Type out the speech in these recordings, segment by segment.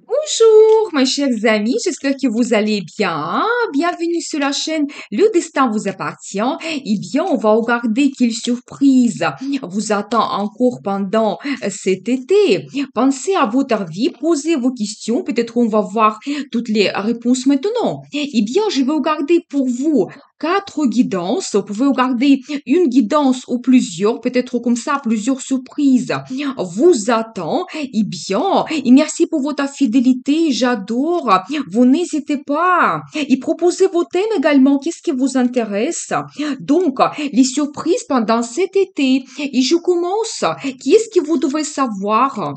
Bonjour, mes chers amis, j'espère que vous allez bien. Bienvenue sur la chaîne Le Destin vous appartient. Eh bien, on va regarder quelle surprise vous attend en cours pendant cet été. Pensez à votre vie, posez vos questions. Peut-être on va voir toutes les réponses maintenant. Eh bien, je vais regarder pour vous quatre guidances. Vous pouvez regarder une guidance ou plusieurs, peut-être comme ça, plusieurs surprises vous attend. Eh bien, et merci pour votre fidélité, j'adore. Vous n'hésitez pas. Et proposez vos thèmes également, qu'est-ce qui vous intéresse. Donc, les surprises pendant cet été. Et je commence. Qu'est-ce que vous devez savoir?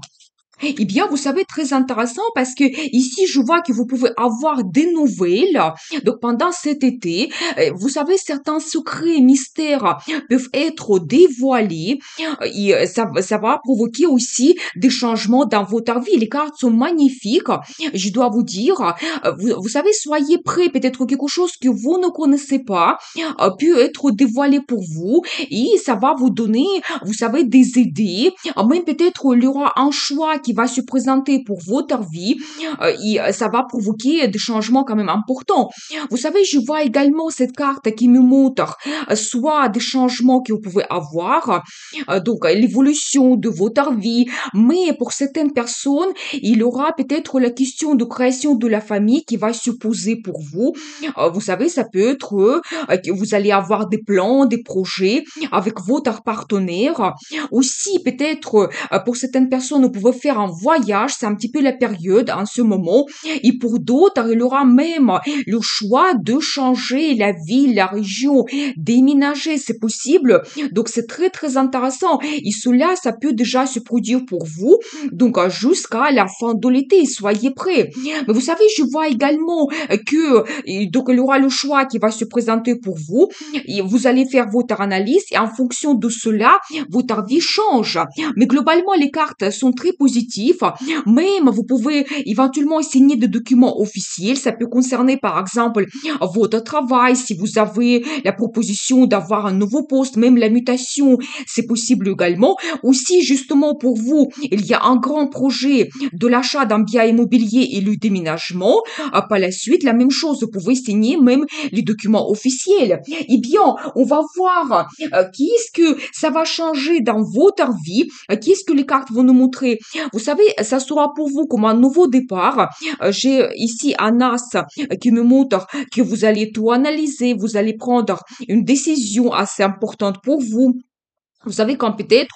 Eh bien, vous savez, très intéressant parce que ici, je vois que vous pouvez avoir des nouvelles. Donc, pendant cet été, vous savez, certains secrets et mystères peuvent être dévoilés. Et ça va provoquer aussi des changements dans votre vie. Les cartes sont magnifiques. Je dois vous dire, vous savez, soyez prêts. Peut-être quelque chose que vous ne connaissez pas peut être dévoilé pour vous et ça va vous donner, vous savez, des idées. Même peut-être il y aura un choix qui va se présenter pour votre vie et ça va provoquer des changements quand même importants. Vous savez, je vois également cette carte qui me montre soit des changements que vous pouvez avoir, donc l'évolution de votre vie, mais pour certaines personnes, il y aura peut-être la question de création de la famille qui va se poser pour vous. Vous savez, ça peut être que vous allez avoir des plans, des projets avec votre partenaire. Aussi, peut-être, pour certaines personnes, vous pouvez faire un voyage, c'est un petit peu la période en ce moment. Et pour d'autres, il y aura même le choix de changer la ville, la région, déménager, c'est possible. Donc, c'est très, très intéressant. Et cela, ça peut déjà se produire pour vous. Donc, jusqu'à la fin de l'été, soyez prêts. Mais vous savez, je vois également donc, il y aura le choix qui va se présenter pour vous. Et vous allez faire votre analyse et en fonction de cela, votre vie change. Mais globalement, les cartes sont très positives. Même, vous pouvez éventuellement signer des documents officiels. Ça peut concerner, par exemple, votre travail. Si vous avez la proposition d'avoir un nouveau poste, même la mutation, c'est possible également. Aussi, justement, pour vous, il y a un grand projet de l'achat d'un bien immobilier et le déménagement. Par la suite, la même chose, vous pouvez signer même les documents officiels. Eh bien, on va voir qu'est-ce que ça va changer dans votre vie, qu'est-ce que les cartes vont nous montrer. Vous savez, ça sera pour vous comme un nouveau départ. J'ai ici un as qui me montre que vous allez tout analyser, vous allez prendre une décision assez importante pour vous. Vous savez quand peut-être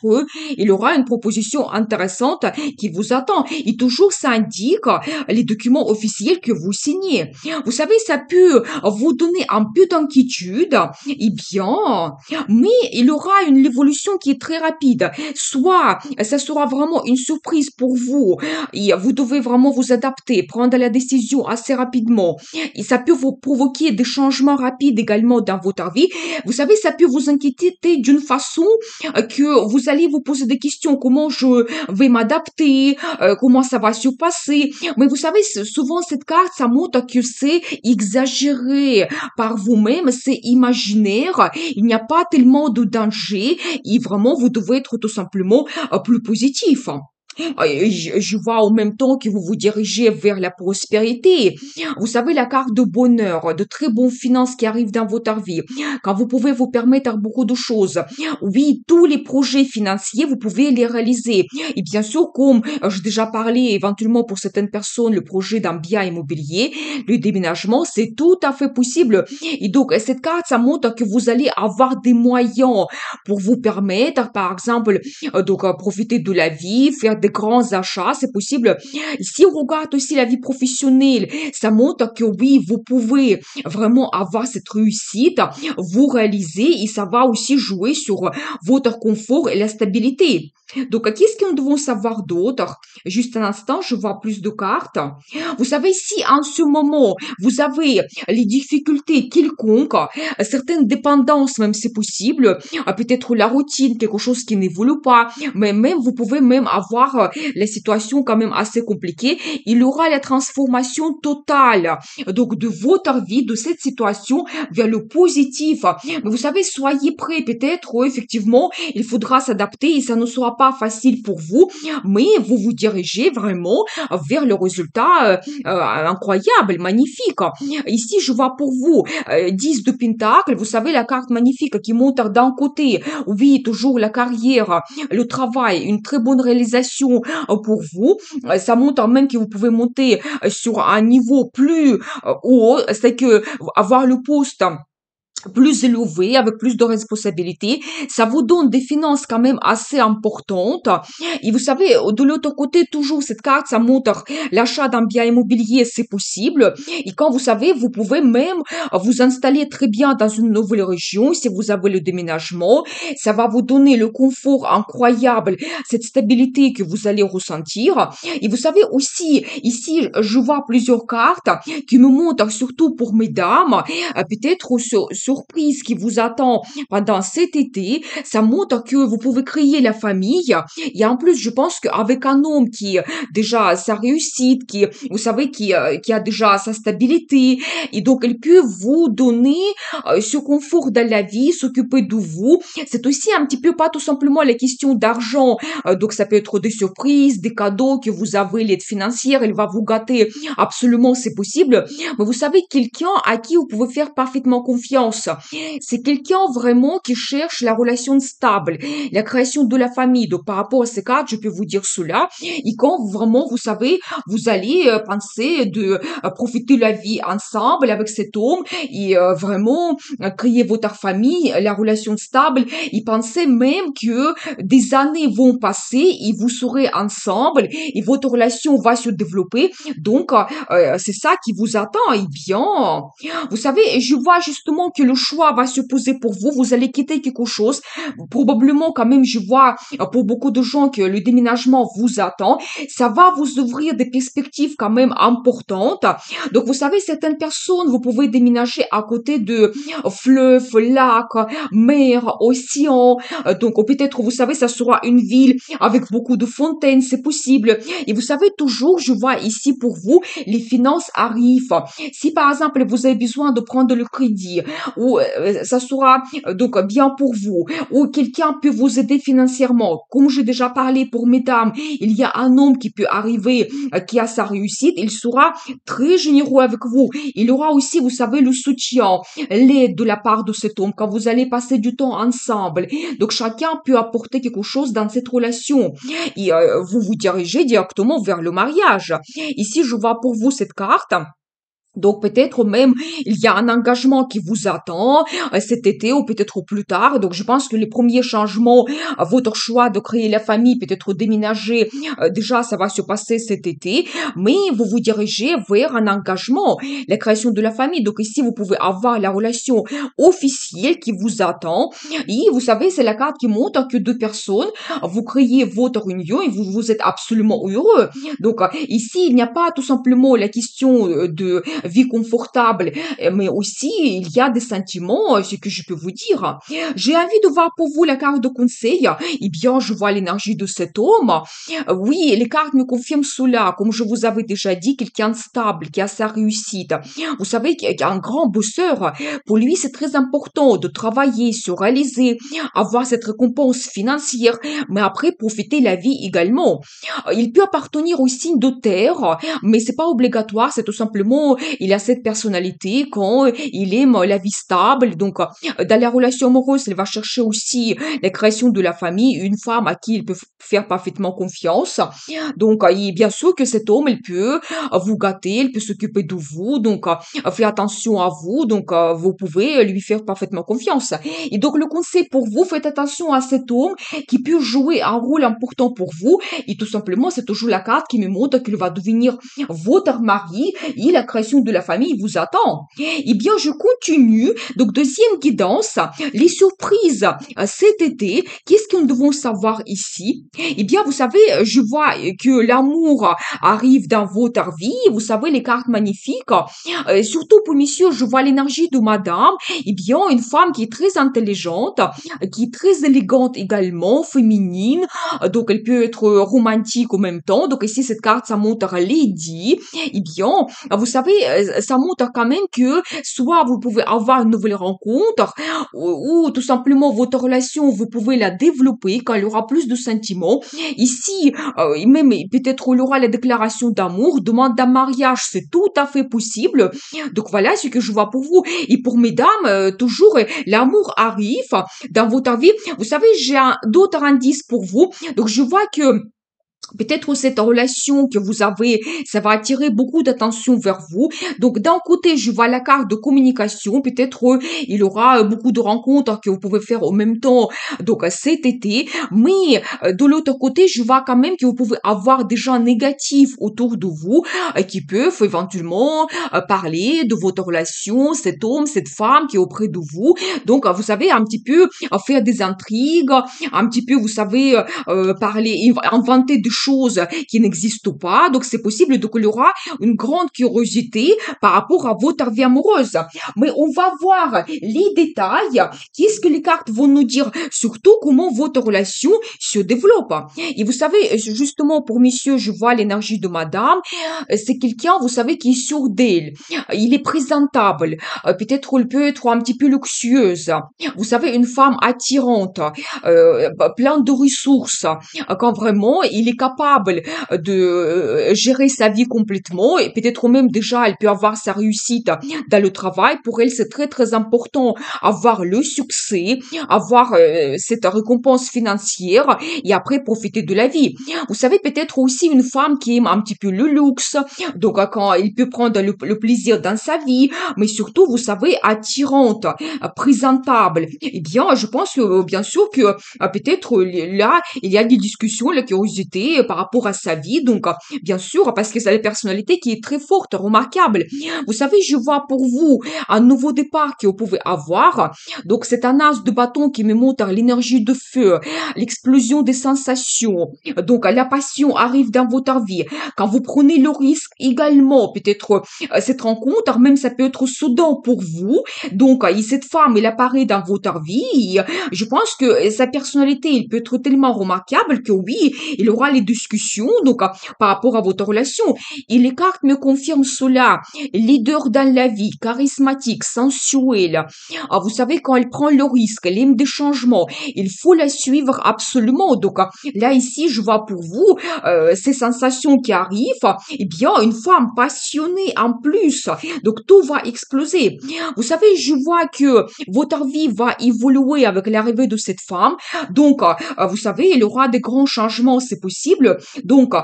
il y aura une proposition intéressante qui vous attend. Et toujours ça indique les documents officiels que vous signez. Vous savez, ça peut vous donner un peu d'inquiétude. Eh bien, mais il y aura une évolution qui est très rapide. Soit ça sera vraiment une surprise pour vous et vous devez vraiment vous adapter, prendre la décision assez rapidement. Et ça peut vous provoquer des changements rapides également dans votre vie. Vous savez, ça peut vous inquiéter d'une façon que vous allez vous poser des questions, comment je vais m'adapter, comment ça va se passer. Mais vous savez, souvent cette carte, ça montre que c'est exagéré par vous-même, c'est imaginaire, il n'y a pas tellement de danger et vraiment vous devez être tout simplement plus positif. Je vois en même temps que vous vous dirigez vers la prospérité. Vous savez, la carte de bonheur, de très bonnes finances qui arrivent dans votre vie, quand vous pouvez vous permettre beaucoup de choses. Oui, tous les projets financiers, vous pouvez les réaliser. Et bien sûr, comme j'ai déjà parlé éventuellement pour certaines personnes, le projet d'un bien immobilier, le déménagement, c'est tout à fait possible. Et donc, cette carte, ça montre que vous allez avoir des moyens pour vous permettre, par exemple, profiter de la vie, faire des grands achats, c'est possible. Si on regarde aussi la vie professionnelle, ça montre que oui, vous pouvez vraiment avoir cette réussite, vous réaliser et ça va aussi jouer sur votre confort et la stabilité. Donc, qu'est-ce que nous devons savoir d'autre? Juste un instant, je vois plus de cartes. Vous savez, si en ce moment, vous avez les difficultés quelconques, certaines dépendances même c'est possible, peut-être la routine, quelque chose qui n'évolue pas, mais même vous pouvez même avoir la situation quand même assez compliquée, il y aura la transformation totale, donc de votre vie, de cette situation vers le positif. Mais vous savez, soyez prêts, peut-être, effectivement, il faudra s'adapter et ça ne sera pas facile pour vous, mais vous vous dirigez vraiment vers le résultat incroyable, magnifique. Ici, je vois pour vous 10 de Pentacle, vous savez, la carte magnifique qui montre d'un côté, oui, toujours la carrière, le travail, une très bonne réalisation pour vous. Ça montre même que vous pouvez monter sur un niveau plus haut, c'est que avoir le poste plus élevé, avec plus de responsabilités, ça vous donne des finances quand même assez importantes. Et vous savez, de l'autre côté, toujours cette carte, ça montre l'achat d'un bien immobilier, c'est possible. Et quand vous savez, vous pouvez même vous installer très bien dans une nouvelle région, si vous avez le déménagement. Ça va vous donner le confort incroyable, cette stabilité que vous allez ressentir. Et vous savez aussi, ici, je vois plusieurs cartes qui me montrent, surtout pour mesdames, peut-être surprise qui vous attend pendant cet été. Ça montre que vous pouvez créer la famille. Et en plus, je pense qu'avec un homme qui déjà a sa réussite, qui, vous savez, qui a déjà sa stabilité, et donc il peut vous donner ce confort dans la vie, s'occuper de vous. C'est aussi un petit peu pas tout simplement la question d'argent. Donc ça peut être des surprises, des cadeaux que vous avez, l'aide financière, elle va vous gâter. Absolument, c'est possible. Mais vous savez, quelqu'un à qui vous pouvez faire parfaitement confiance, c'est quelqu'un vraiment qui cherche la relation stable, la création de la famille. Donc, par rapport à ces cartes, je peux vous dire cela. Et quand vraiment, vous savez, vous allez penser de profiter de la vie ensemble avec cet homme et vraiment créer votre famille, la relation stable, et pensez même que des années vont passer et vous serez ensemble et votre relation va se développer. Donc, c'est ça qui vous attend. Eh bien, vous savez, je vois justement que le choix va se poser pour vous. Vous allez quitter quelque chose. Probablement, quand même, je vois pour beaucoup de gens que le déménagement vous attend. Ça va vous ouvrir des perspectives quand même importantes. Donc, vous savez, certaines personnes, vous pouvez déménager à côté de fleuves, lacs, mer, océans. Donc, peut-être, vous savez, ça sera une ville avec beaucoup de fontaines, c'est possible. Et vous savez, toujours, je vois ici pour vous, les finances arrivent. Si par exemple vous avez besoin de prendre le crédit, ou ça sera donc bien pour vous, ou quelqu'un peut vous aider financièrement. Comme j'ai déjà parlé pour mesdames, il y a un homme qui peut arriver, qui a sa réussite, il sera très généreux avec vous. Il aura aussi, vous savez, le soutien, l'aide de la part de cet homme quand vous allez passer du temps ensemble. Donc chacun peut apporter quelque chose dans cette relation et vous vous dirigez directement vers le mariage. Ici, je vois pour vous cette carte. Donc peut-être même il y a un engagement qui vous attend cet été ou peut-être plus tard. Donc je pense que les premiers changements, votre choix de créer la famille, peut-être déménager, déjà ça va se passer cet été. Mais vous vous dirigez vers un engagement, la création de la famille. Donc ici vous pouvez avoir la relation officielle qui vous attend. Et vous savez c'est la carte qui montre que deux personnes, vous créez votre union et vous êtes absolument heureux. Donc ici il n'y a pas tout simplement la question de vie confortable, mais aussi il y a des sentiments, ce que je peux vous dire. J'ai envie de voir pour vous la carte de conseil. Eh bien, je vois l'énergie de cet homme. Oui, les cartes me confirment cela. Comme je vous avais déjà dit, quelqu'un de stable, qui a sa réussite. Vous savez qu'il y a un grand bosseur. Pour lui, c'est très important de travailler, se réaliser, avoir cette récompense financière, mais après profiter la vie également. Il peut appartenir au signe de terre, mais c'est pas obligatoire, c'est tout simplement il a cette personnalité quand il aime la vie stable. Donc, dans la relation amoureuse, il va chercher aussi la création de la famille, une femme à qui il peut faire parfaitement confiance. Donc, bien sûr que cet homme, il peut vous gâter, il peut s'occuper de vous, donc faire attention à vous, donc vous pouvez lui faire parfaitement confiance. Et donc, le conseil pour vous, faites attention à cet homme qui peut jouer un rôle important pour vous. Et tout simplement, c'est toujours la carte qui me montre qu'il va devenir votre mari et la création de la famille vous attend. Eh bien, je continue. Donc, deuxième guidance, les surprises cet été. Qu'est-ce que nous devons savoir ici? Eh bien, vous savez, je vois que l'amour arrive dans votre vie. Vous savez, les cartes magnifiques. Surtout pour monsieur, je vois l'énergie de madame. Eh bien, une femme qui est très intelligente, qui est très élégante également, féminine. Donc, elle peut être romantique en même temps. Donc, ici, cette carte, ça montre Lady. Eh bien, vous savez, ça montre quand même que soit vous pouvez avoir une nouvelle rencontre, ou tout simplement votre relation, vous pouvez la développer quand il y aura plus de sentiments. Ici, même peut-être il y aura la déclaration d'amour, demande d'un mariage, c'est tout à fait possible. Donc voilà ce que je vois pour vous. Et pour mesdames, toujours, l'amour arrive dans votre vie. Vous savez, j'ai d'autres indices pour vous. Donc je vois que peut-être cette relation que vous avez, ça va attirer beaucoup d'attention vers vous. Donc, d'un côté, je vois la carte de communication. Peut-être il y aura beaucoup de rencontres que vous pouvez faire en même temps. Donc, cet été. Mais de l'autre côté, je vois quand même que vous pouvez avoir des gens négatifs autour de vous qui peuvent éventuellement parler de votre relation, cet homme, cette femme qui est auprès de vous. Donc, vous savez, un petit peu faire des intrigues, un petit peu, vous savez, parler, inventer des choses qui n'existent pas. Donc, c'est possible donc il y aura une grande curiosité par rapport à votre vie amoureuse. Mais on va voir les détails. Qu'est-ce que les cartes vont nous dire? Surtout comment votre relation se développe. Et vous savez, justement, pour monsieur, je vois l'énergie de madame. C'est quelqu'un, vous savez, qui est sûr d'elle. Il est présentable. Peut-être il peut être un petit peu luxueuse. Vous savez, une femme attirante, plein de ressources. Quand vraiment, il est capable de gérer sa vie complètement et peut-être même déjà, elle peut avoir sa réussite dans le travail. Pour elle, c'est très, très important avoir le succès, avoir cette récompense financière et après profiter de la vie. Vous savez, peut-être aussi une femme qui aime un petit peu le luxe, donc quand il peut prendre le plaisir dans sa vie, mais surtout, vous savez, attirante, présentable. Eh bien, je pense bien sûr que peut-être là, il y a des discussions, la curiosité par rapport à sa vie. Donc, bien sûr, parce que c'est la personnalité qui est très forte, remarquable. Vous savez, je vois pour vous un nouveau départ que vous pouvez avoir. Donc, c'est un as de bâton qui me montre l'énergie de feu, l'explosion des sensations. Donc, la passion arrive dans votre vie. Quand vous prenez le risque également, peut-être cette rencontre, même ça peut être soudain pour vous. Donc, cette femme, elle apparaît dans votre vie. Je pense que sa personnalité, il peut être tellement remarquable que oui, il aura les discussions donc par rapport à votre relation. Et les cartes me confirment cela. Leader dans la vie, charismatique, sensuel. Vous savez, quand elle prend le risque, elle aime des changements, il faut la suivre absolument. Donc là, ici, je vois pour vous ces sensations qui arrivent. Eh bien, une femme passionnée en plus. Donc tout va exploser. Vous savez, je vois que votre vie va évoluer avec l'arrivée de cette femme. Donc, vous savez, il y aura des grands changements, c'est possible. Donc,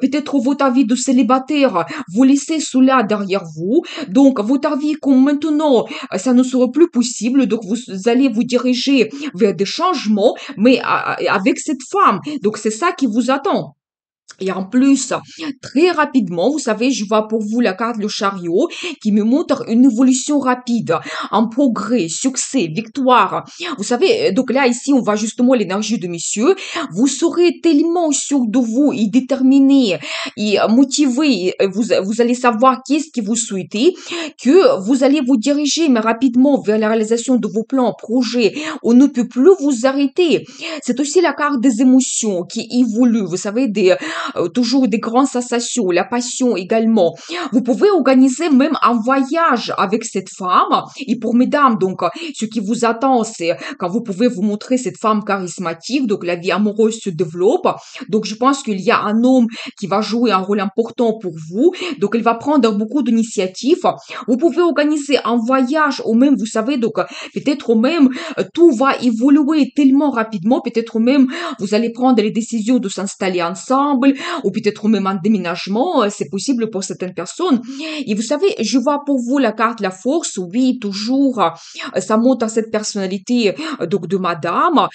peut-être votre vie de célibataire, vous laissez cela derrière vous. Donc, votre vie comme maintenant, ça ne sera plus possible. Donc, vous allez vous diriger vers des changements, mais avec cette femme. Donc, c'est ça qui vous attend. Et en plus, très rapidement, vous savez, je vois pour vous la carte le chariot qui me montre une évolution rapide, un progrès, succès, victoire. Vous savez, donc là, ici, on voit justement l'énergie de monsieur. Vous serez tellement sûr de vous et déterminé et motivé, vous allez savoir qu'est-ce que vous souhaitez, que vous allez vous diriger mais rapidement vers la réalisation de vos plans, projets. On ne peut plus vous arrêter. C'est aussi la carte des émotions qui évolue. Vous savez, toujours des grandes sensations, la passion également. Vous pouvez organiser même un voyage avec cette femme. Et pour mesdames, donc, ce qui vous attend, c'est quand vous pouvez vous montrer cette femme charismatique, donc la vie amoureuse se développe. Donc, je pense qu'il y a un homme qui va jouer un rôle important pour vous. Donc, il va prendre beaucoup d'initiatives. Vous pouvez organiser un voyage ou même, vous savez, donc, peut-être même, tout va évoluer tellement rapidement. Peut-être même, vous allez prendre les décisions de s'installer ensemble, couple, ou peut-être même un déménagement, c'est possible pour certaines personnes. Et vous savez, je vois pour vous la carte la force, oui, toujours, ça montre à cette personnalité donc de madame,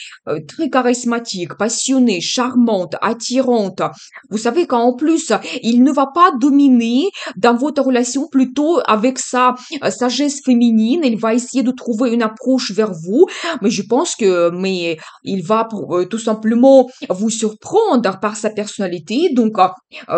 très charismatique, passionnée, charmante, attirante. Vous savez qu'en plus, il ne va pas dominer dans votre relation, plutôt avec sa sagesse féminine, il va essayer de trouver une approche vers vous, mais je pense que mais il va tout simplement vous surprendre par sa personnalité. Donc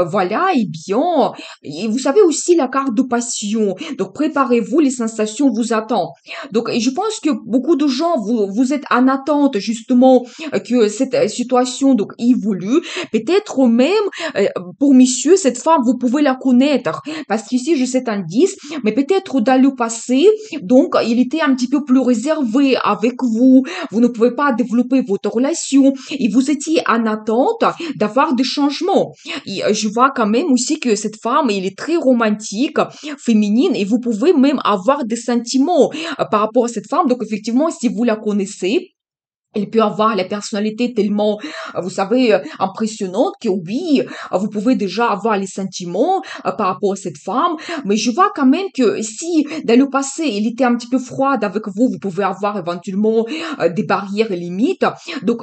voilà, et vous savez aussi la carte de passion. Donc préparez-vous, les sensations vous attendent. Donc et je pense que beaucoup de gens vous êtes en attente justement que cette situation donc évolue. Peut-être même euh, pour monsieur, cette femme, vous pouvez la connaître parce qu'ici je sais un 10, mais peut-être dans le passé, donc il était un petit peu plus réservé avec vous. Vous ne pouvez pas développer votre relation et vous étiez en attente d'avoir des changements. Et je vois quand même aussi que cette femme, elle est très romantique, féminine, et vous pouvez même avoir des sentiments par rapport à cette femme. Donc effectivement, si vous la connaissez, elle peut avoir la personnalité tellement, vous savez, impressionnante que oui, vous pouvez déjà avoir les sentiments par rapport à cette femme. Mais je vois quand même que si dans le passé, il était un petit peu froide avec vous, vous pouvez avoir éventuellement des barrières et limites. Donc,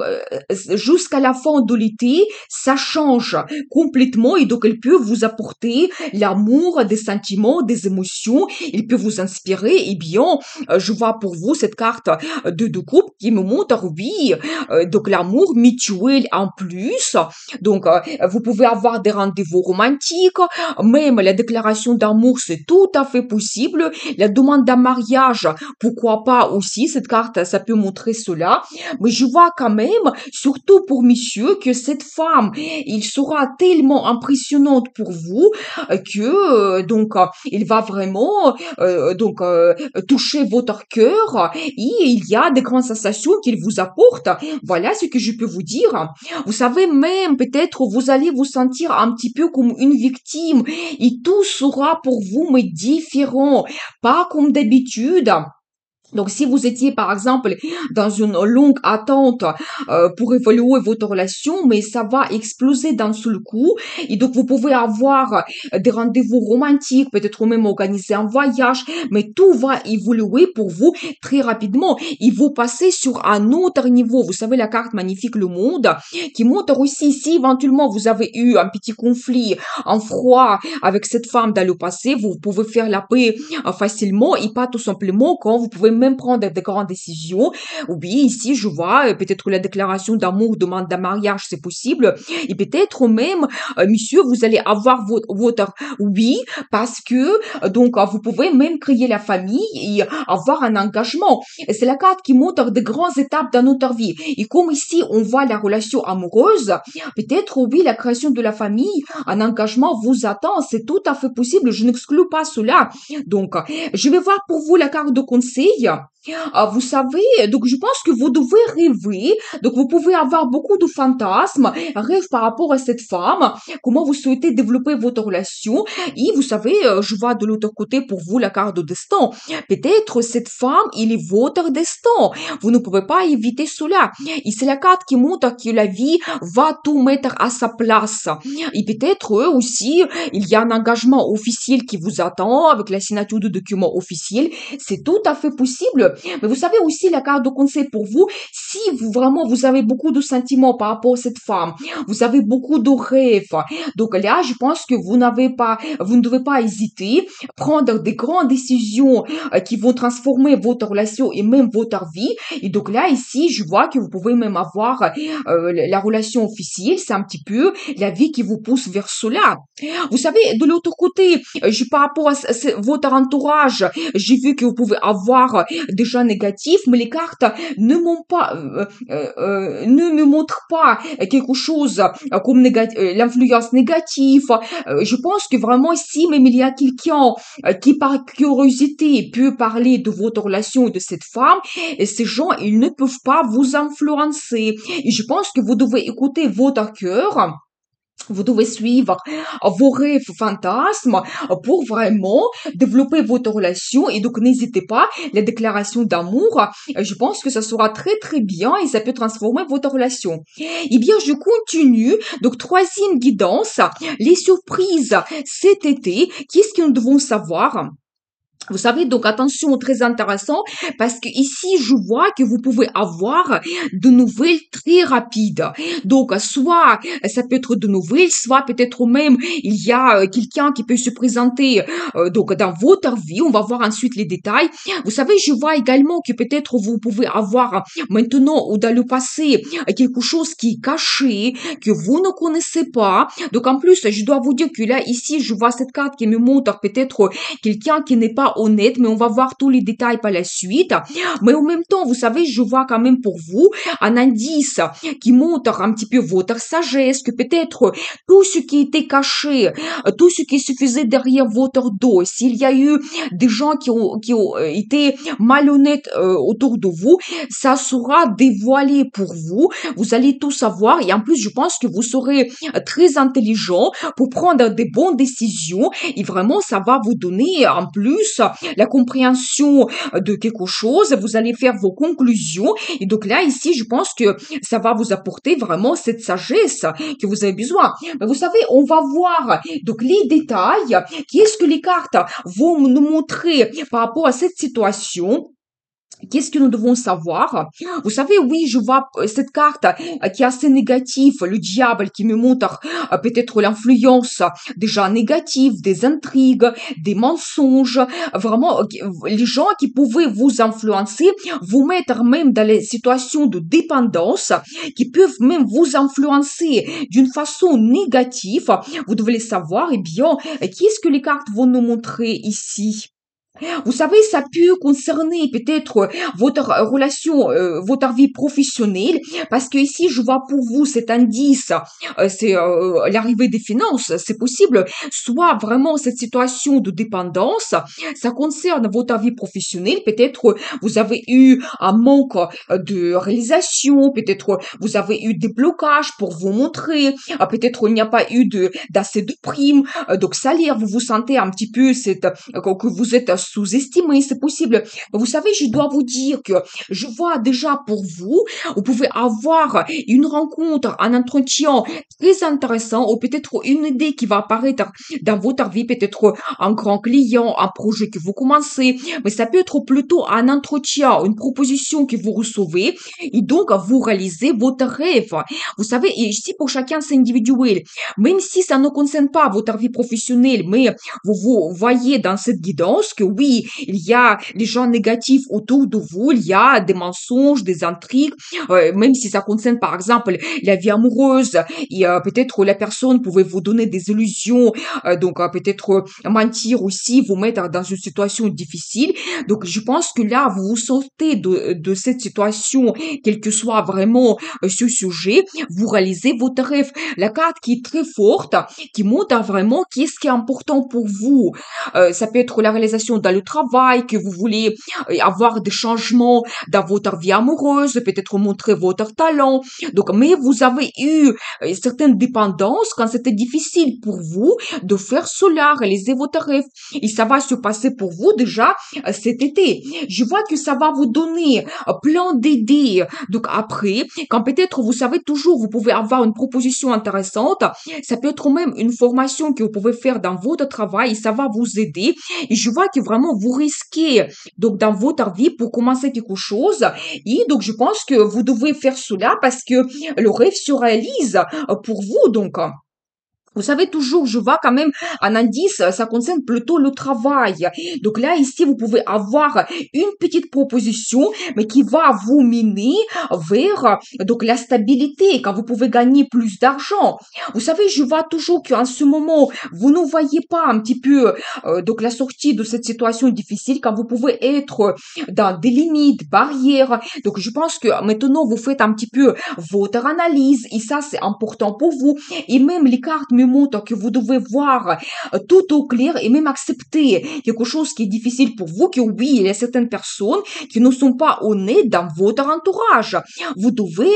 jusqu'à la fin de l'été, ça change complètement et donc elle peut vous apporter l'amour, des sentiments, des émotions. Il peut vous inspirer. Eh bien, je vois pour vous cette carte de couple qui me montre, oui, donc l'amour mutuel en plus. Donc, vous pouvez avoir des rendez-vous romantiques, même la déclaration d'amour, c'est tout à fait possible. La demande d'un mariage, pourquoi pas aussi, cette carte, ça peut montrer cela. Mais je vois quand même, surtout pour monsieur, que cette femme, il sera tellement impressionnante pour vous que, il va vraiment, toucher votre cœur et il y a des grandes sensations qu'il vous apporte. Voilà ce que je peux vous dire. Vous savez même, peut-être, vous allez vous sentir un petit peu comme une victime et tout sera pour vous, mais différent. Pas comme d'habitude. Donc, si vous étiez, par exemple, dans une longue attente pour évaluer votre relation, mais ça va exploser d'un seul coup, et donc vous pouvez avoir des rendez-vous romantiques, peut-être même organiser un voyage, mais tout va évoluer pour vous très rapidement. Et vous passez sur un autre niveau. Vous savez, la carte magnifique, le monde, qui montre aussi si éventuellement vous avez eu un petit conflit, un froid avec cette femme dans le passé, vous pouvez faire la paix facilement et pas tout simplement quand vous pouvez même prendre des grandes décisions. Oui, ici, je vois, peut-être la déclaration d'amour, demande d'un mariage, c'est possible. Et peut-être même, monsieur, vous allez avoir votre oui, parce que, vous pouvez même créer la famille et avoir un engagement. Et c'est la carte qui montre de grandes étapes dans notre vie. Et comme ici, on voit la relation amoureuse, peut-être, oui, la création de la famille, un engagement vous attend. C'est tout à fait possible. Je n'exclus pas cela. Donc, je vais voir pour vous la carte de conseil. Vous savez, donc je pense que vous devez rêver. Donc, vous pouvez avoir beaucoup de fantasmes, rêves par rapport à cette femme, comment vous souhaitez développer votre relation. Et vous savez, je vois de l'autre côté pour vous la carte de destin. Peut-être cette femme, il est votre destin. Vous ne pouvez pas éviter cela. Et c'est la carte qui montre que la vie va tout mettre à sa place. Et peut-être aussi, il y a un engagement officiel qui vous attend avec la signature de documents officiels. C'est tout à fait possible. Mais vous savez aussi la carte de conseil pour vous, si vous vraiment vous avez beaucoup de sentiments par rapport à cette femme, vous avez beaucoup de rêves. Donc là, je pense que vous ne devez pas hésiter, prendre des grandes décisions qui vont transformer votre relation et même votre vie. Et donc là, ici, je vois que vous pouvez même avoir la relation officielle, c'est un petit peu la vie qui vous pousse vers cela. Vous savez, de l'autre côté, par rapport à votre entourage, j'ai vu que vous pouvez avoir des gens négatifs, mais les cartes ne me montrent pas quelque chose comme l'influence négative. Je pense que vraiment, si même il y a quelqu'un qui par curiosité peut parler de votre relation et de cette femme, et ces gens, ils ne peuvent pas vous influencer. Et je pense que vous devez écouter votre cœur Vous devez suivre vos rêves fantasmes pour vraiment développer votre relation. Et donc, n'hésitez pas, les déclarations d'amour, je pense que ça sera très, très bien et ça peut transformer votre relation. Eh bien, je continue. Donc, troisième guidance, les surprises cet été. Qu'est-ce que nous devons savoir? Vous savez, donc attention, très intéressant, parce que ici, je vois que vous pouvez avoir de nouvelles très rapides. Donc, soit ça peut être de nouvelles, soit peut-être même il y a quelqu'un qui peut se présenter donc dans votre vie. On va voir ensuite les détails. Vous savez, je vois également que peut-être vous pouvez avoir maintenant ou dans le passé quelque chose qui est caché, que vous ne connaissez pas. Donc, en plus, je dois vous dire que là, ici, je vois cette carte qui me montre peut-être quelqu'un qui n'est pas honnête, mais on va voir tous les détails par la suite. Mais en même temps, vous savez, je vois quand même pour vous un indice qui montre un petit peu votre sagesse, que peut-être tout ce qui était caché, tout ce qui se faisait derrière votre dos, s'il y a eu des gens qui ont été malhonnêtes autour de vous, ça sera dévoilé pour vous. Vous allez tout savoir et en plus, je pense que vous serez très intelligent pour prendre des bonnes décisions et vraiment, ça va vous donner en plus la compréhension de quelque chose. Vous allez faire vos conclusions. Et donc là, ici, je pense que ça va vous apporter vraiment cette sagesse que vous avez besoin. Mais vous savez, on va voir donc les détails. Qu'est-ce que les cartes vont nous montrer par rapport à cette situation? Qu'est-ce que nous devons savoir? Vous savez, oui, je vois cette carte qui est assez négative, le diable qui me montre peut-être l'influence déjà négative, des intrigues, des mensonges, vraiment les gens qui pouvaient vous influencer, vous mettre même dans les situations de dépendance, qui peuvent même vous influencer d'une façon négative. Vous devez les savoir. Eh bien, qu'est-ce que les cartes vont nous montrer ici? Vous savez, ça peut concerner peut-être votre relation, votre vie professionnelle, parce que ici, je vois pour vous cet indice, c'est l'arrivée des finances, c'est possible, soit vraiment cette situation de dépendance, ça concerne votre vie professionnelle, peut-être vous avez eu un manque de réalisation, peut-être vous avez eu des blocages pour vous montrer, peut-être il n'y a pas eu d'assez de primes, donc salaire, vous vous sentez un petit peu que vous êtes sous-estimé, c'est possible. Vous savez, je dois vous dire que je vois déjà pour vous, vous pouvez avoir une rencontre, un entretien très intéressant ou peut-être une idée qui va apparaître dans votre vie, peut-être un grand client, un projet que vous commencez, mais ça peut être plutôt un entretien, une proposition que vous recevez et donc vous réalisez votre rêve. Vous savez, et ici pour chacun c'est individuel, même si ça ne concerne pas votre vie professionnelle, mais vous voyez dans cette guidance que oui, il y a des gens négatifs autour de vous, il y a des mensonges, des intrigues, même si ça concerne par exemple la vie amoureuse, et peut-être la personne pouvait vous donner des illusions, donc peut-être mentir aussi, vous mettre dans une situation difficile. Donc je pense que là, vous vous sortez de cette situation, quel que soit vraiment ce sujet, vous réalisez votre rêve. La carte qui est très forte, qui montre vraiment qu'est-ce qui est important pour vous. Ça peut être la réalisation dans le travail, que vous voulez avoir des changements dans votre vie amoureuse, peut-être montrer votre talent. Donc, mais vous avez eu certaines dépendances quand c'était difficile pour vous de faire cela, réaliser votre rêve. Et ça va se passer pour vous déjà cet été. Je vois que ça va vous donner plein d'idées. Donc après, quand peut-être vous savez toujours, vous pouvez avoir une proposition intéressante, ça peut être même une formation que vous pouvez faire dans votre travail et ça va vous aider. Et je vois que vraiment vous risquez donc dans votre vie pour commencer quelque chose. Et donc je pense que vous devez faire cela parce que le rêve se réalise pour vous. Donc, vous savez, toujours, je vois quand même un indice, ça concerne plutôt le travail. Donc là, ici, vous pouvez avoir une petite proposition, mais qui va vous mener vers donc la stabilité, quand vous pouvez gagner plus d'argent. Vous savez, je vois toujours qu'en ce moment, vous ne voyez pas un petit peu donc la sortie de cette situation difficile, quand vous pouvez être dans des limites, barrières. Donc je pense que maintenant, vous faites un petit peu votre analyse, et ça, c'est important pour vous. Et même les cartes me me montre que vous devez voir tout au clair et même accepter quelque chose qui est difficile pour vous, que oui, il y a certaines personnes qui ne sont pas honnêtes dans votre entourage. Vous devez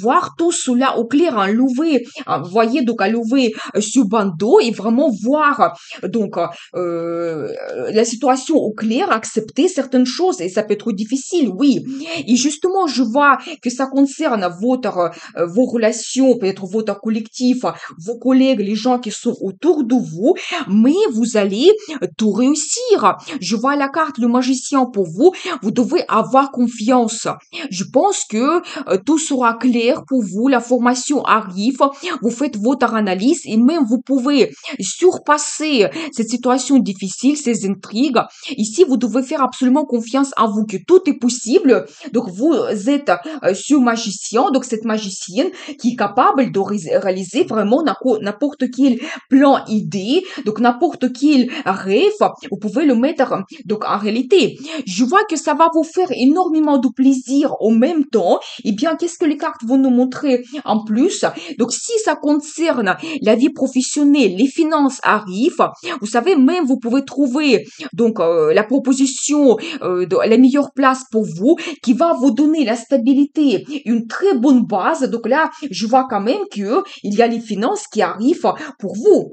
voir tout cela au clair, enlever, voyez, donc enlever ce bandeau et vraiment voir donc la situation au clair, accepter certaines choses et ça peut être difficile, oui. Et justement, je vois que ça concerne vos relations, peut-être votre collectif, vos collègues, les gens qui sont autour de vous, mais vous allez tout réussir. Je vois la carte, le magicien pour vous. Vous devez avoir confiance. Je pense que tout sera clair pour vous. La formation arrive. Vous faites votre analyse et même vous pouvez surpasser cette situation difficile, ces intrigues. Ici, vous devez faire absolument confiance en vous, que tout est possible. Donc, vous êtes ce magicien, donc cette magicienne qui est capable de réaliser vraiment n'importe quel plan, idée, donc n'importe quel rêve, vous pouvez le mettre donc en réalité. Je vois que ça va vous faire énormément de plaisir en même temps. Eh bien, qu'est-ce que les cartes vont nous montrer en plus? Donc, si ça concerne la vie professionnelle, les finances arrivent, vous savez, même vous pouvez trouver donc la proposition de la meilleure place pour vous qui va vous donner la stabilité, une très bonne base. Donc là, je vois quand même que il y a les finances qui arrivent pour vous.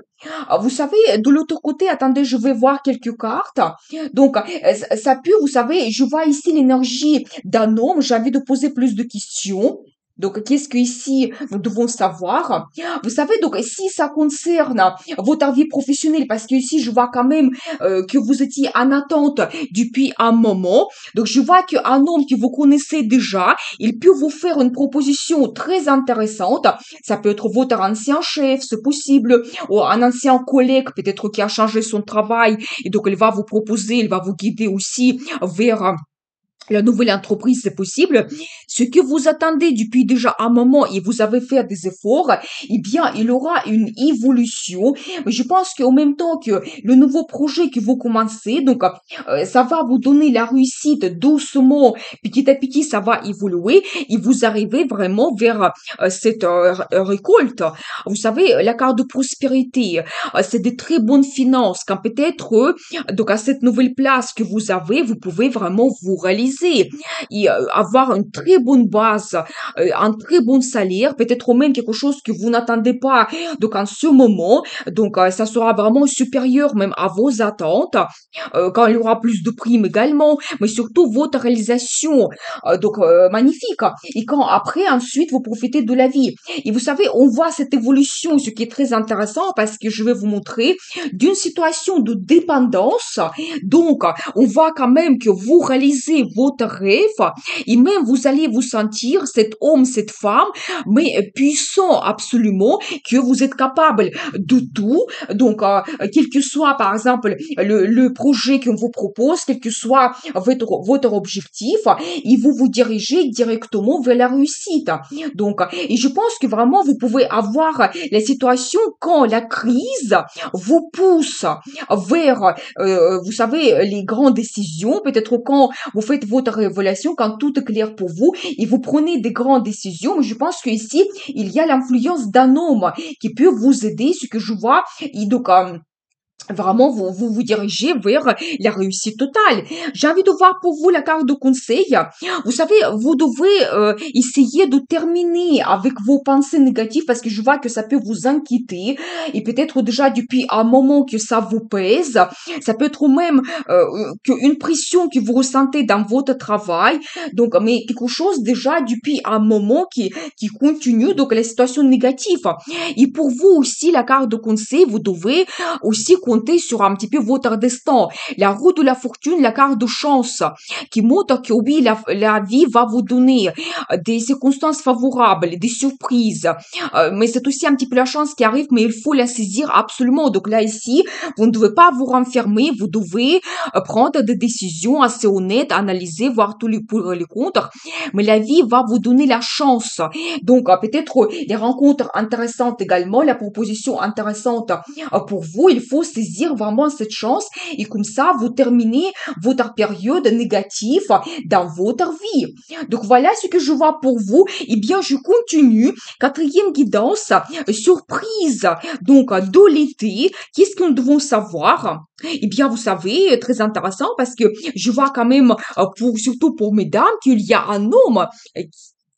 Vous savez, de l'autre côté, attendez, je vais voir quelques cartes. Donc, ça peut, vous savez, je vois ici l'énergie d'un homme. J'ai envie de poser plus de questions. Donc, qu'est-ce que ici nous devons savoir? Vous savez, donc, si ça concerne votre vie professionnelle, parce que ici, je vois quand même que vous étiez en attente depuis un moment. Donc, je vois qu'un homme que vous connaissez déjà, il peut vous faire une proposition très intéressante. Ça peut être votre ancien chef, c'est possible, ou un ancien collègue, peut-être qui a changé son travail, et donc il va vous proposer, il va vous guider aussi vers la nouvelle entreprise, c'est possible. Ce que vous attendez depuis déjà un moment et vous avez fait des efforts, eh bien, il aura une évolution. Mais je pense qu'en même temps que le nouveau projet que vous commencez, donc, ça va vous donner la réussite doucement, petit à petit, ça va évoluer et vous arrivez vraiment vers cette récolte. Vous savez, la carte de prospérité, c'est de très bonnes finances. Quand peut-être, donc, à cette nouvelle place que vous avez, vous pouvez vraiment vous réaliser et avoir une très bonne base, un très bon salaire, peut-être même quelque chose que vous n'attendez pas. Donc en ce moment, donc ça sera vraiment supérieur même à vos attentes, quand il y aura plus de primes également, mais surtout votre réalisation, donc magnifique. Et quand après, ensuite, vous profitez de la vie. Et vous savez, on voit cette évolution, ce qui est très intéressant parce que je vais vous montrer d'une situation de dépendance. Donc, on voit quand même que vous réalisez votre rêve et même vous allez vous sentir cet homme, cette femme, mais puissant absolument, que vous êtes capable de tout. Donc, quel que soit, par exemple, le projet qu'on vous propose, quel que soit votre objectif, et vous vous dirigez directement vers la réussite. Donc, et je pense que vraiment, vous pouvez avoir la situation quand la crise vous pousse vers, vous savez, les grandes décisions, peut-être quand vous faites votre révélation, quand tout est clair pour vous, et vous prenez des grandes décisions, mais je pense que ici, il y a l'influence d'un homme qui peut vous aider, ce que je vois, et donc, vraiment, vous dirigez vers la réussite totale. J'ai envie de voir pour vous la carte de conseil. Vous savez, vous devez essayer de terminer avec vos pensées négatives parce que je vois que ça peut vous inquiéter et peut-être déjà depuis un moment que ça vous pèse. Ça peut être même qu'une pression que vous ressentez dans votre travail. Donc, mais quelque chose déjà depuis un moment qui continue, donc la situation négative. Et pour vous aussi, la carte de conseil, vous devez aussi compter sur un petit peu votre destin. La roue de la fortune, la carte de chance, qui montre que oui, la vie va vous donner des circonstances favorables, des surprises. Mais c'est aussi un petit peu la chance qui arrive, mais il faut la saisir absolument. Donc là, ici, vous ne devez pas vous renfermer, vous devez prendre des décisions assez honnêtes, analyser, voir tous les pour et les contre. Mais la vie va vous donner la chance. Donc, peut-être les rencontres intéressantes également, la proposition intéressante pour vous, il faut saisir vraiment cette chance et comme ça, vous terminez votre période négative dans votre vie. Donc voilà ce que je vois pour vous. Eh bien, je continue. Quatrième guidance, surprise. Donc, de l'été, qu'est-ce que nous devons savoir? Eh bien, vous savez, très intéressant parce que je vois quand même, surtout pour mesdames, qu'il y a un homme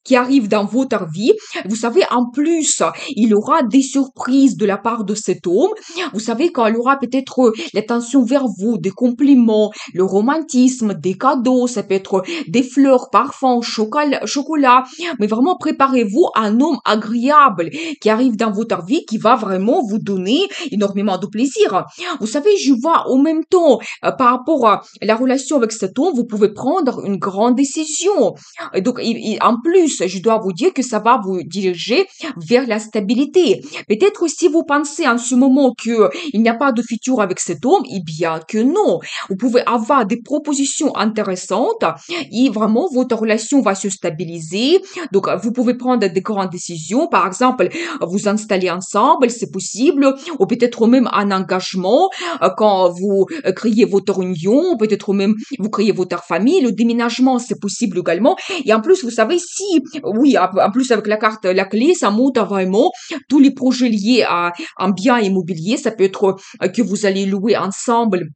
qui arrive dans votre vie. Vous savez, en plus, il aura des surprises de la part de cet homme. Vous savez, quand il aura peut-être l'attention vers vous, des compliments, le romantisme, des cadeaux, ça peut être des fleurs, parfums, chocolat. Mais vraiment, préparez-vous à un homme agréable qui arrive dans votre vie, qui va vraiment vous donner énormément de plaisir. Vous savez, je vois en même temps, par rapport à la relation avec cet homme, vous pouvez prendre une grande décision. Et donc, en plus, je dois vous dire que ça va vous diriger vers la stabilité. Peut-être si vous pensez en ce moment que il n'y a pas de futur avec cet homme, eh bien que non. Vous pouvez avoir des propositions intéressantes et vraiment votre relation va se stabiliser. Donc, vous pouvez prendre des grandes décisions. Par exemple, vous installer ensemble, c'est possible, ou peut-être même un engagement quand vous créez votre union, peut-être même vous créez votre famille. Le déménagement, c'est possible également. Et en plus, vous savez, si, oui, en plus avec la carte, la clé, ça montre vraiment tous les projets liés à un bien immobilier. Ça peut être que vous allez louer ensemble.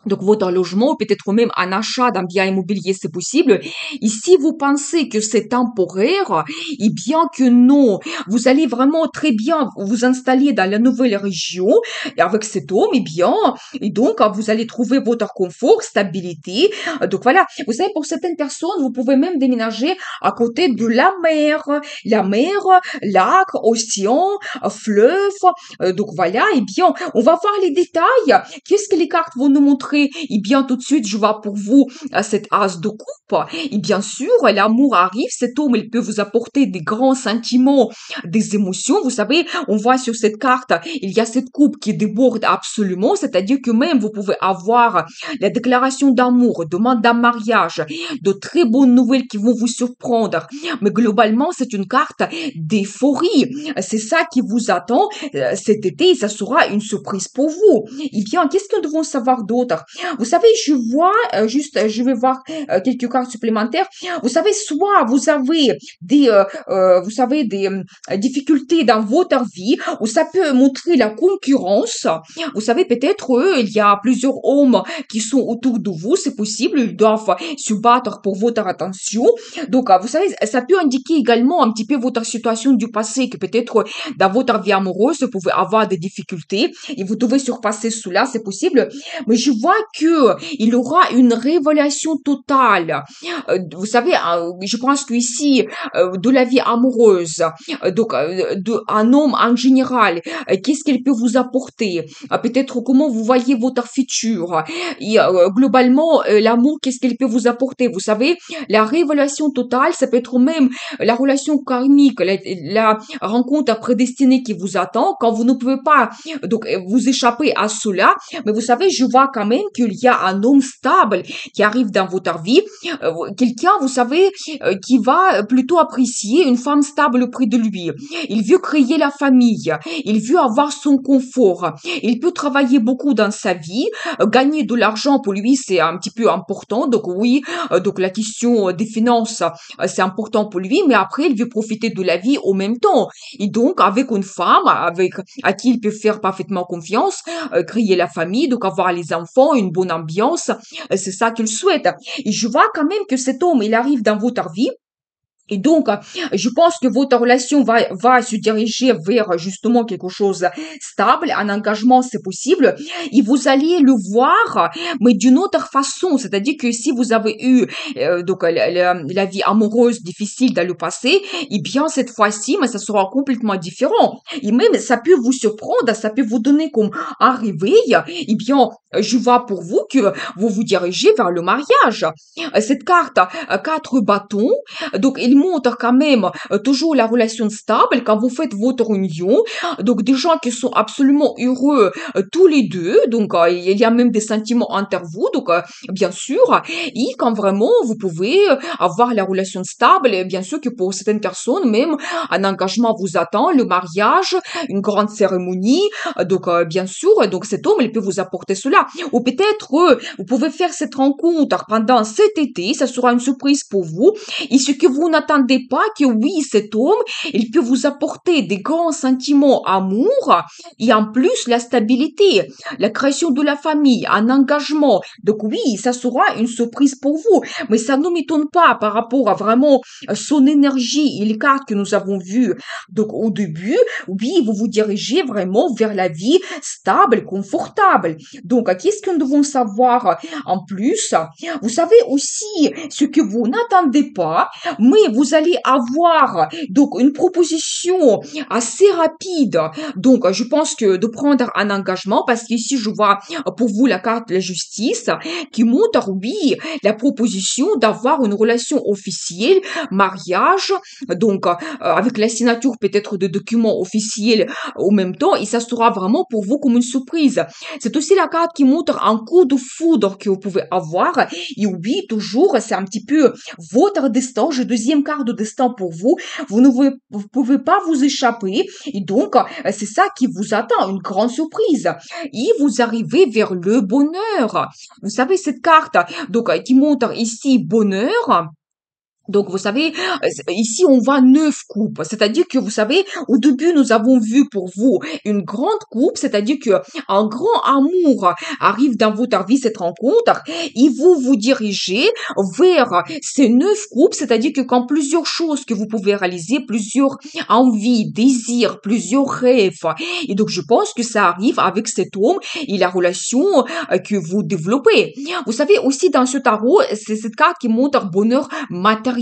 Donc, votre logement, peut-être même un achat d'un bien immobilier, c'est possible. Et si vous pensez que c'est temporaire, eh bien que non, vous allez vraiment très bien vous installer dans la nouvelle région et avec cet homme, eh bien, et donc, vous allez trouver votre confort, stabilité. Donc, voilà. Vous savez, pour certaines personnes, vous pouvez même déménager à côté de la mer, lac, océan, fleuve. Donc, voilà. Eh bien, on va voir les détails. Qu'est-ce que les cartes vont nous montrer? Et bien tout de suite, je vois pour vous cette as de coupe. Et bien sûr, l'amour arrive. Cet homme, il peut vous apporter des grands sentiments, des émotions. Vous savez, on voit sur cette carte, il y a cette coupe qui déborde absolument. C'est-à-dire que même vous pouvez avoir la déclaration d'amour, demande d'un mariage, de très bonnes nouvelles qui vont vous surprendre. Mais globalement, c'est une carte d'euphorie. C'est ça qui vous attend cet été et ça sera une surprise pour vous. Eh bien, qu'est-ce que nous devons savoir d'autre? Vous savez, je vois, je vais voir quelques cartes supplémentaires. Vous savez, soit vous avez des difficultés dans votre vie, ou ça peut montrer la concurrence. Vous savez, peut-être il y a plusieurs hommes qui sont autour de vous, c'est possible, ils doivent se battre pour votre attention. Donc, vous savez, ça peut indiquer également un petit peu votre situation du passé, que peut-être dans votre vie amoureuse, vous pouvez avoir des difficultés et vous devez surpasser cela, c'est possible. Mais je vois que il aura une révélation totale. Vous savez, je pense qu'ici, de la vie amoureuse, de un homme en général, qu'est-ce qu'il peut vous apporter? Peut-être comment vous voyez votre futur. Et, globalement, l'amour, qu'est-ce qu'il peut vous apporter? Vous savez, la révélation totale, ça peut être même la relation karmique, la rencontre prédestinée qui vous attend quand vous ne pouvez pas donc vous échapper à cela. Mais vous savez, je vois quand même qu'il y a un homme stable qui arrive dans votre vie. Quelqu'un, vous savez, qui va plutôt apprécier une femme stable auprès de lui. Il veut créer la famille. Il veut avoir son confort. Il peut travailler beaucoup dans sa vie. Gagner de l'argent pour lui, c'est un petit peu important. Donc oui, donc la question des finances, c'est important pour lui. Mais après, il veut profiter de la vie au même temps. Et donc, avec une femme, à qui il peut faire parfaitement confiance, créer la famille, donc avoir les enfants, une bonne ambiance, c'est ça qu'il souhaite. Et je vois quand même que cet homme, il arrive dans votre vie. Et donc, je pense que votre relation va se diriger vers justement quelque chose stable, un engagement, c'est possible. Et vous allez le voir, mais d'une autre façon. C'est-à-dire que si vous avez eu la vie amoureuse difficile dans le passé, eh bien cette fois-ci, mais ça sera complètement différent. Et même ça peut vous surprendre, ça peut vous donner comme un réveil. Eh bien, Je vois pour vous que vous vous dirigez vers le mariage. Cette carte, quatre bâtons, donc il montre quand même toujours la relation stable quand vous faites votre union. Donc des gens qui sont absolument heureux tous les deux. Donc il y a même des sentiments entre vous. Donc bien sûr, et quand vraiment vous pouvez avoir la relation stable, et bien sûr que pour certaines personnes, même un engagement vous attend, le mariage, une grande cérémonie. Donc bien sûr, donc cet homme, il peut vous apporter cela. Ou peut-être, vous pouvez faire cette rencontre pendant cet été, ça sera une surprise pour vous. Et ce que vous n'attendez pas, que oui, cet homme, il peut vous apporter des grands sentiments amour et en plus la stabilité, la création de la famille, un engagement. Donc oui, ça sera une surprise pour vous. Mais ça ne m'étonne pas par rapport à vraiment son énergie et les cartes que nous avons vues. Donc au début, oui, vous vous dirigez vraiment vers la vie stable, confortable. Donc, qu'est-ce que nous devons savoir en plus? Vous savez aussi ce que vous n'attendez pas, mais vous allez avoir donc une proposition assez rapide. Donc, je pense que de prendre un engagement, parce qu'ici, je vois pour vous la carte de la justice qui montre, oui, la proposition d'avoir une relation officielle, mariage, donc avec la signature peut-être de documents officiels au même temps, et ça sera vraiment pour vous comme une surprise. C'est aussi la carte qui montre un coup de foudre que vous pouvez avoir. Et oui, toujours, c'est un petit peu votre destin. J'ai deuxième carte de destin pour vous. Vous pouvez pas vous échapper. Et donc, c'est ça qui vous attend, une grande surprise. Et vous arrivez vers le bonheur. Vous savez, cette carte, donc, qui montre ici bonheur. Donc, vous savez, ici, on voit 9 coupes. C'est-à-dire que, vous savez, au début, nous avons vu pour vous une grande coupe, c'est-à-dire que un grand amour arrive dans votre vie, cette rencontre, et vous vous dirigez vers ces 9 coupes, c'est-à-dire que quand plusieurs choses que vous pouvez réaliser, plusieurs envies, désirs, plusieurs rêves, et donc je pense que ça arrive avec cet homme et la relation que vous développez. Vous savez, aussi dans ce tarot, c'est cette carte qui montre bonheur matériel.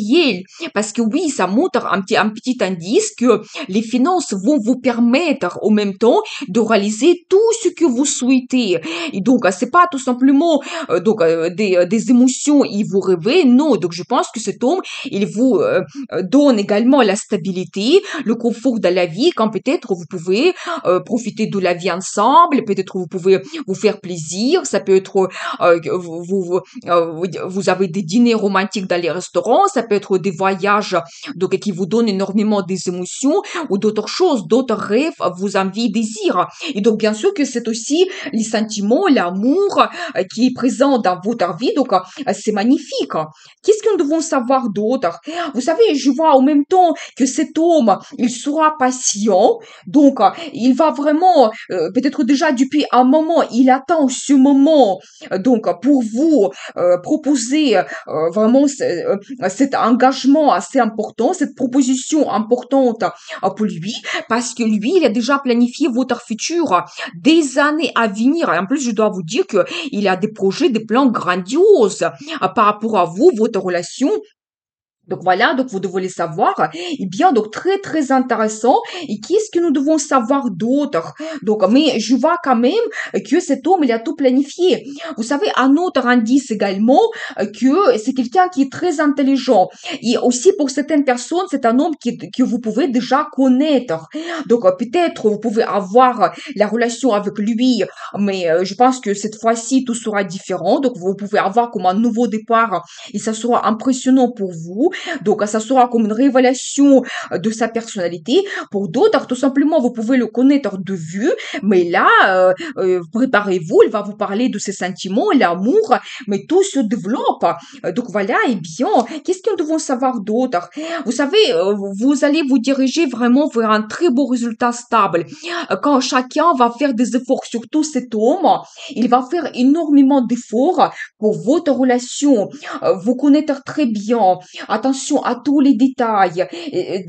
Parce que oui, ça montre un petit indice que les finances vont vous permettre en même temps de réaliser tout ce que vous souhaitez. Et donc, c'est pas tout simplement des émotions, il vous rêvez, non. Donc, je pense que cet homme, il vous donne également la stabilité, le confort de la vie, quand peut-être vous pouvez profiter de la vie ensemble, peut-être vous pouvez vous faire plaisir, ça peut être vous avez des dîners romantiques dans les restaurants, ça peut être des voyages donc qui vous donnent énormément des émotions ou d'autres choses, d'autres rêves, vos envies, désirs. Et donc bien sûr que c'est aussi les sentiments, l'amour qui est présent dans votre vie. Donc c'est magnifique. Qu'est-ce que nous devons savoir d'autre? Vous savez, je vois en même temps que cet homme, il sera patient. Donc il va vraiment peut-être déjà depuis un moment, il attend ce moment donc pour vous proposer vraiment cet engagement assez important, cette proposition importante pour lui, parce que lui, il a déjà planifié votre futur des années à venir. Et en plus, je dois vous dire que il a des projets, des plans grandioses par rapport à vous, votre relation. Donc voilà, donc vous devez le savoir. Et bien, donc très très intéressant. Et qu'est-ce que nous devons savoir d'autre? Donc, mais je vois quand même que cet homme, il a tout planifié. Vous savez, un autre indice également, que c'est quelqu'un qui est très intelligent. Et aussi pour certaines personnes, c'est un homme que vous pouvez déjà connaître. Donc peut-être vous pouvez avoir la relation avec lui, mais je pense que cette fois-ci, tout sera différent. Donc vous pouvez avoir comme un nouveau départ et ça sera impressionnant pour vous. Donc, ça sera comme une révélation de sa personnalité. Pour d'autres, tout simplement, vous pouvez le connaître de vue, mais là, préparez-vous, il va vous parler de ses sentiments, l'amour, mais tout se développe. Donc, voilà, et bien, qu'est-ce que nous devons savoir d'autre? Vous savez, vous allez vous diriger vraiment vers un très beau résultat stable. Quand chacun va faire des efforts, surtout cet homme, il va faire énormément d'efforts pour votre relation, vous connaître très bien, à attention à tous les détails.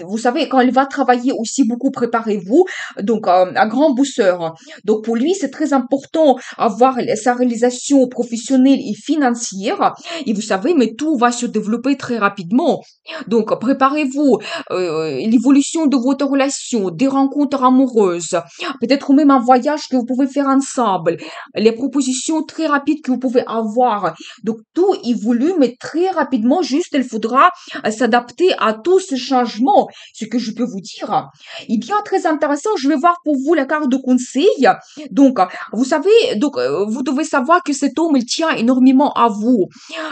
Vous savez, quand il va travailler aussi beaucoup, préparez-vous. Donc, un grand bosseur. Donc, pour lui, c'est très important avoir sa réalisation professionnelle et financière. Et vous savez, mais tout va se développer très rapidement. Donc, préparez-vous. L'évolution de votre relation, des rencontres amoureuses, peut-être même un voyage que vous pouvez faire ensemble, les propositions très rapides que vous pouvez avoir. Donc, tout évolue, mais très rapidement, juste, il faudra s'adapter à tous ces changements. Ce que je peux vous dire. Et bien, très intéressant, je vais voir pour vous la carte de conseil. Donc, vous savez, donc, vous devez savoir que cet homme, il tient énormément à vous.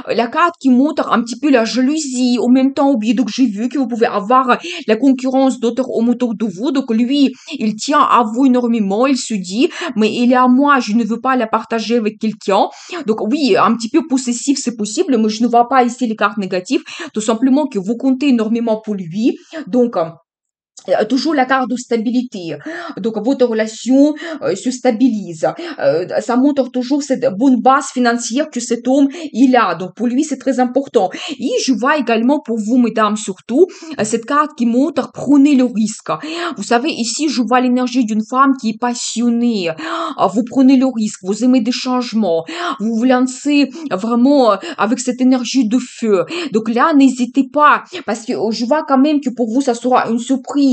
La carte qui montre un petit peu la jalousie, en même temps, oui, donc j'ai vu que vous pouvez avoir la concurrence d'autres hommes autour de vous. Donc, lui, il tient à vous énormément. Il se dit, mais il est à moi, je ne veux pas la partager avec quelqu'un. Donc, oui, un petit peu possessif, c'est possible, mais je ne vois pas ici les cartes négatives. Tout simplement que vous comptez énormément pour lui. Donc, toujours la carte de stabilité. Donc, votre relation se stabilise. Ça montre toujours cette bonne base financière que cet homme, il a. Donc, pour lui, c'est très important. Et je vois également pour vous, mesdames, surtout, cette carte qui montre prenez le risque. Vous savez, ici, je vois l'énergie d'une femme qui est passionnée. Vous prenez le risque, vous aimez des changements, vous vous lancez vraiment avec cette énergie de feu. Donc là, n'hésitez pas, parce que je vois quand même que pour vous, ça sera une surprise.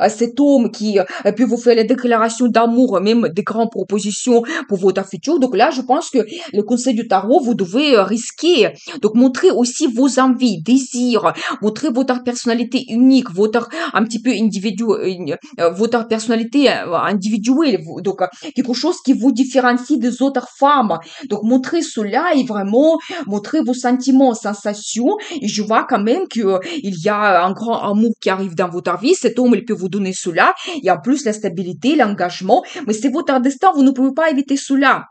Cet homme qui peut vous faire les déclarations d'amour, même des grandes propositions pour votre futur. Donc là, je pense que le conseil du tarot, vous devez risquer. Donc montrez aussi vos envies, désirs, montrez votre personnalité unique, votre un petit peu votre personnalité individuelle. Donc quelque chose qui vous différencie des autres femmes. Donc montrez cela et vraiment montrez vos sentiments, sensations. Et je vois quand même que il y a un grand amour qui arrive dans votre vie. Cet homme, il peut vous donner cela. Et en plus, la stabilité, l'engagement. Mais c'est votre destin, vous ne pouvez pas éviter cela.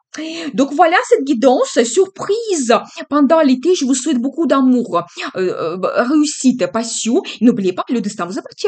Donc voilà cette guidance surprise pendant l'été. Je vous souhaite beaucoup d'amour, réussite, passion. N'oubliez pas que le destin vous appartient.